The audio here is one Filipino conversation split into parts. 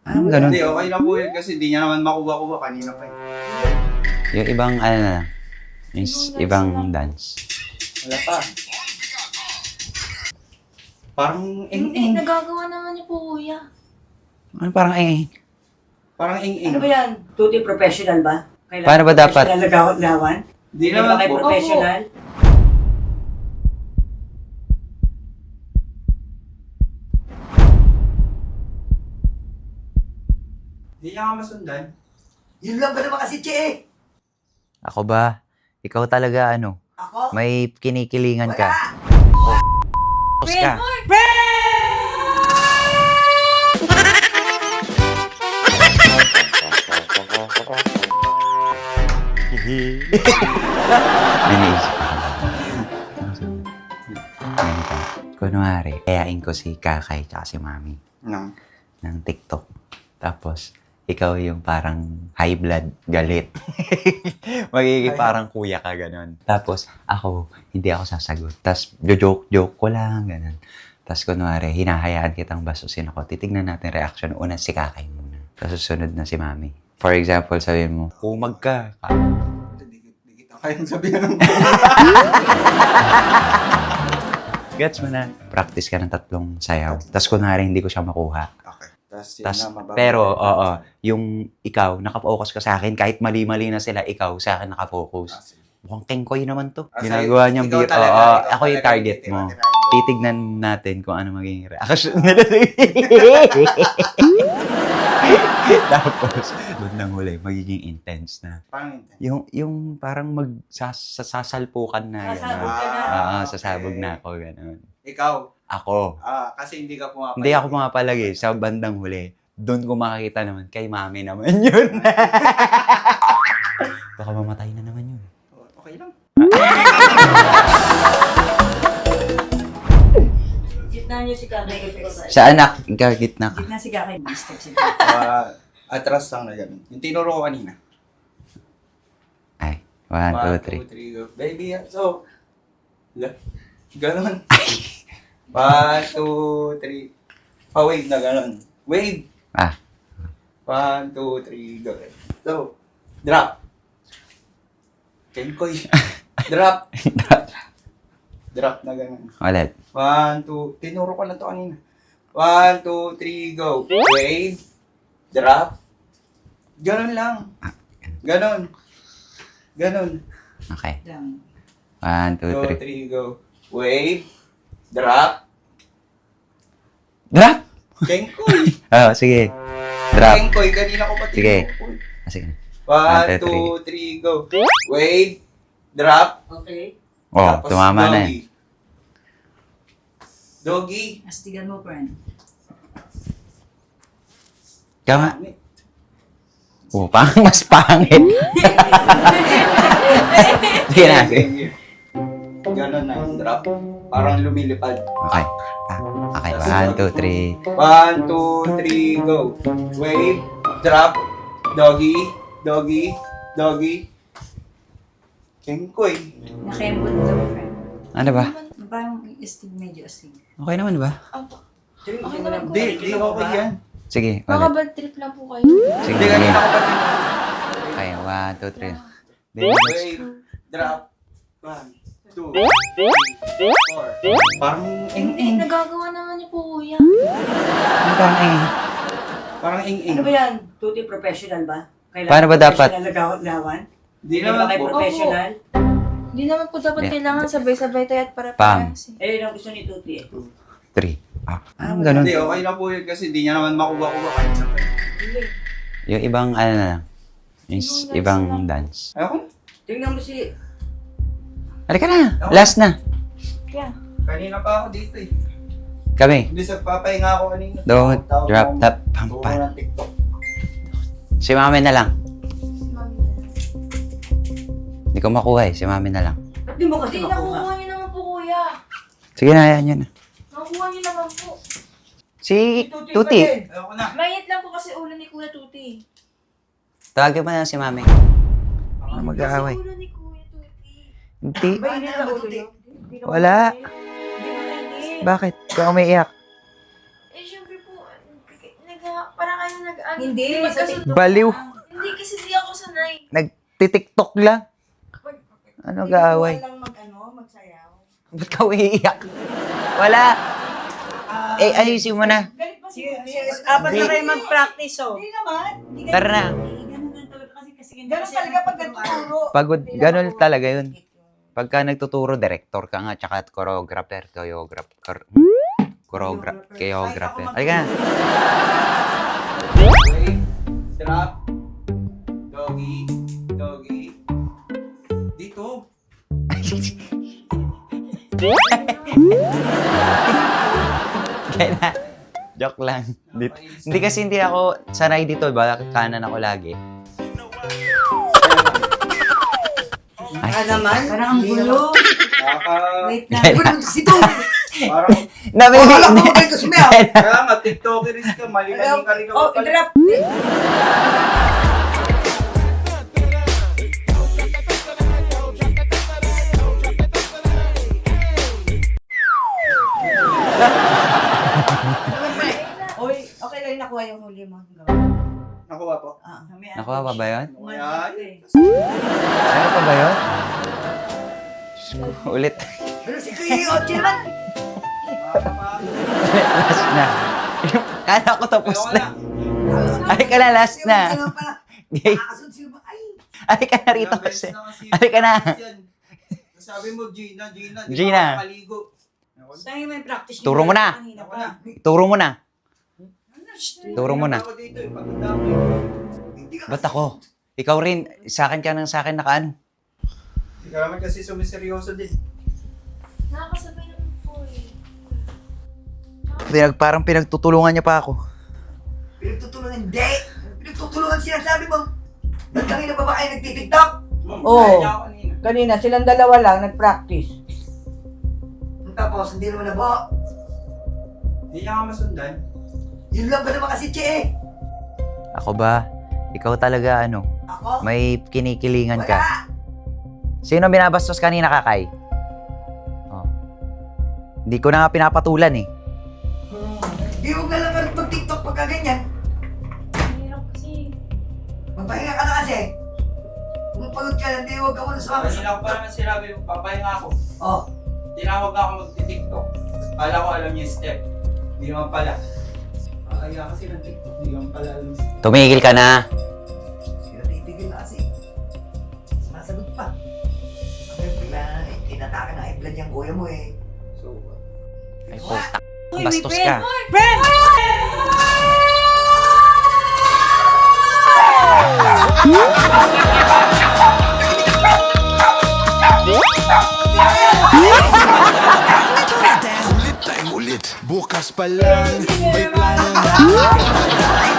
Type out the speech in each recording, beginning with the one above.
Ganun. Hindi, okay lang po yun kasi di niya naman makuha-kuha kanina pa eh. Yung ibang, ano na lang. Yung ibang dance. Wala pa. Parang Hindi, ing-ing. nagagawa naman niya po, kuya. Ano parang Parang ing-ing. Ano ba yan? Tuti professional ba? Kailangan Paano ba dapat? professional na gawan? Di Hindi ba naman kayo po. professional? Di niya nga masundan. Yun lang ba naman kasi, Che? Ako ba? Ikaw talaga, ano? Ako? May kinikilingan ka. Tapos ka. Iniisip ko. Ganito. Kunwari, kayain ko si Kakay tsaka si Mami Nang. ng TikTok. Tapos, ikaw yung parang high blood, galit. Magiging parang kuya ka, ganun. Tapos, ako, hindi ako sasagot. Tapos, joke ko lang, ganun. Tapos, kunwari, hinahayaan kitang basusin ako. Titignan natin reaction. Una, si Kakay muna. Tapos, susunod na si Mami. For example, sabihin mo, kumag ka. Di kita kayang sabihan ng Gets mo na. Practice ka ng 3 sayaw. Tapos, kunwari, hindi ko siya makuha. Okay. Tapos yun Tas, na, mababa. pero, oo, yung ikaw, nakafocus ka sa akin, kahit mali-mali na sila, ikaw, sa akin nakafocus. Ah, sige. Mukhang kengkoy naman to. Ah, Ginagawa sa'yo, niyang ikaw beer. talaga, Oo, ikaw ako yung talaga target mo. titira-tirahin mo. Titignan natin kung ano magiging reaction nila. Tapos, bandang huli, magiging intense na. Parang intense. Yung parang sasalpukan na. Sasabog ka na. Oo, sasabog na ako, gano'n. Ikaw. Ako. Kasi hindi ka pumapalagi. Hindi ako pumapalagi sa bandang huli. Doon ko makakita naman, kay Mami naman yun. Baka mamatay na naman yun. Okay lang. Gitna niyo si Kakay. Sa anak, ikaw gitna ka. Gitna si Kakay. Step si Atras lang na ganun. Yung tinuro ko kanina. Ay, 1, 2, 3. 3, go. Baby, so. Ganon. 1, 2, 3. Pa-wave na ganon. Wave. Ah. 1, 2, 3, go. So, drop. Kenkoy. Drop. Drop na ganon. Ulit. 1, 2, tinuro ko na to kanina. 1, 2, 3, go. Wave. Drop. Ganon lang. Ganon. Ganon. Okay. Down. 1, 2, 3. 2, 3, go. Wave. Drop. Drop! Kenkoy. Oh, sige. Drop. Kenkoy, kanina ko pa Sige. tinuro. Ah, sige. 1, 2, 2, 3, go. Wave. Drop. Okay. Oh, Tapos tumama na doggy. eh. Doggy. Astigan mo, friend. Kama. Oh, mas pangit. Sige na, sige. Ganon na yung drop. Parang lumilipad. Okay. Okay, 1, 2, 3. 1, 2, 3, go. Wave. Drop. Doggy. Doggy. Doggy. Kenkoy. Nakembot daw, friend. Ano ba? Parang astig, medyo astig. Okay naman ba? Opo. Okay naman po. Di okay yan. Sige, Baka ulit. bad trip lang po kayo. Sige, Hindi, sige. kanina ko pa tinuro. Okay, 1, 2, 3. Wave. Drop. 1, 2, 3, 4. Parang Hindi, ing-ing. nagagawa naman niya po, kuya. Ano parang Parang ing-ing. Ano ba yan? Tuti professional ba? Kailangan Paano ba dapat? professional na gawan? Di Hindi ba naman kayo po. professional? Hindi naman po dapat Yeah. kailangan sabay-sabay tayo at Pam. para-parehas. Eh, yun ang gusto ni Tuti eh. 3. Ah, anong ganun? Hindi, okay lang po yun kasi di niya naman makuha-kuha kanina pa. Hindi. Yung ibang, ano na lang. Yung ibang dance. Ayoko. Tingnan mo si... Halika na! Last na! Kaya, Kanina pa ako dito eh. Kami. Hindi, nagpapahinga ako kanina. Don't Tawag drop ako. that Turo pampan. ng TikTok. Si Mami na lang. mami. Hindi ko makuha eh. Si Mami na lang. Ba't di mo kasi Hindi, makuha? nakukuha niyo naman po, kuya. Sige na, yan, yan. Nakukuha niyo naman po. Si Tuti. Ayoko na. Mainit lang po kasi ulo ni Kuya Tuti. Tawagin mo na lang si Mami. Mainit mag-aaway. kasi ulo ni Kuya Tuti. Hindi. Mainit lang ulo niyo. Hindi naman Wala. mainit. Hindi naman mainit. Bakit? Ikaw umiiyak. Eh, syempre po, parang tayo nag-ano. Hindi, magkasunod. Baliw. Hindi kasi di ako sanay. Nagtitiktok lang. Ano gaaway? Walang magsayaw. Ba't ka umiiyak? Wala. Eh, ayusin mo na. Galit pa si Apat Di- na kayo mag-practice, oh. Hindi naman. Hindi Tara na. Ganun lang talaga kasi ganun talaga pag nagtuturo. Pagod, ganun talaga yun. Pagka nagtuturo, director ka nga, tsaka choreographer, choreographer. Halika na. Wave, drop, doggy, doggy. Dito. Kaya na. Joke lang. Hindi kasi hindi ako sanay dito. Baka kanan ako lagi. Baka naman. Parang ang gulo. Wait lang. Parang, kaya nga, tiktokeris ka, mali-mali ka rin ka Oh, pala. drop. Oy, okay lang yung nakuha yung huli mo. Nakuha po. Nakuha pa ba yun? Ayan. Meron pa ba yun? Ulit. Pero si Kuya Ochi naman. Last na. Kala ko tapos Ayaw na. Ay ka na, last na. Gay. Ay ka na rito kasi. Ay ka na. Sabi mo, Gina, Gina. Gina. Maligo. Sa'yo may practice. Turo mo na. Kanina pa. Turo mo na. Turo mo na. Ako dito, pagod ako. Ba't ako? Ikaw rin. Sa akin ka nang sa akin nakaano. Hindi ka naman kasi sumiseryoso din. Nakakasabay naman po eh. Parang pinagtutulungan niya pa ako. Pinagtutulungan, hindi. Pinagtutulungan sinasabi mo. Ba't kanina ba kayo nagtitiktok? Oo. Kaya ako kanina. Kanina, silang dalawa lang nag-practice. Tapos, hindi naman nabo. Hindi niya ka masundan. Yun lang ba naman kasi, Che? Ako ba? Ikaw talaga ano? Ako? May kinikilingan ka. Wala. Sino binabastos kanina, Kakay? Oh. Hindi ko na nga pinapatulan eh. Di huwag na lang kalit mag-tiktok pagka ganyan. Hirap kasi. Magpahinga ka na kasi. Kung pagod ka lang, di huwag ka muna sumama. Kanina ko pa naman sinabi, papahinga ako. Oh, Tinawag na ako mag-tiktok. Kala ko alam niya yung step. Hindi naman pala. Kaya kasi ng TikTok, hindi naman pala alam yung step. Tumigil ka na. sila titigil na kasi. Sumasagot pa. Ang bigla, tinatake na i-blood yung kuya mo eh. So, Ay, puta. Bastos ka. Ulit, bukas pa lang may plano na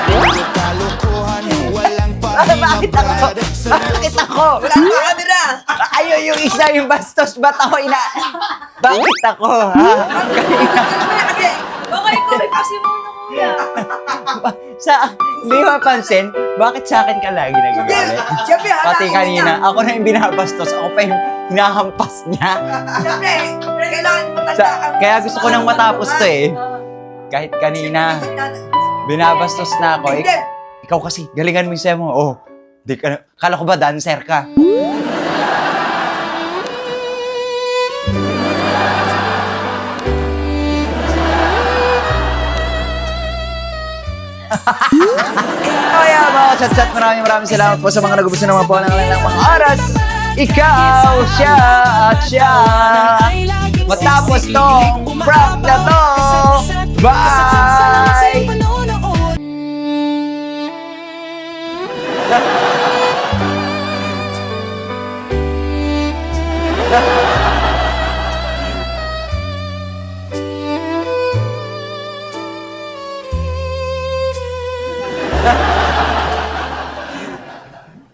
puro kalokohan, walang pahinga brad. Bakit ako? Wala ka camera! Ayaw yung isa yung bastos. Ba't ako Bakit ako, ha? Kasi, Baka ikaw kasi muna kuya. Hindi mo mapansin? Bakit sa akin ka lagi nagagalit? siyempre, Pati halakin kanina, niya. ako na yung binabastos. Ako pa yung hinahampas niya. Siyempre, kailangan matanda ang... Kaya gusto ko nang matapos to eh. Kahit kanina, binabastos na ako. Hindi. Ikaw kasi, galingan mo yung sayo mo. Oh, di ka na. Kala ko ba dancer ka? Kaya mga chat-chat, maraming salamat po sa mga nagubusto naman po ng kanilang mga oras. Ikaw, siya, at siya. Matapos tong prank na to. Bye!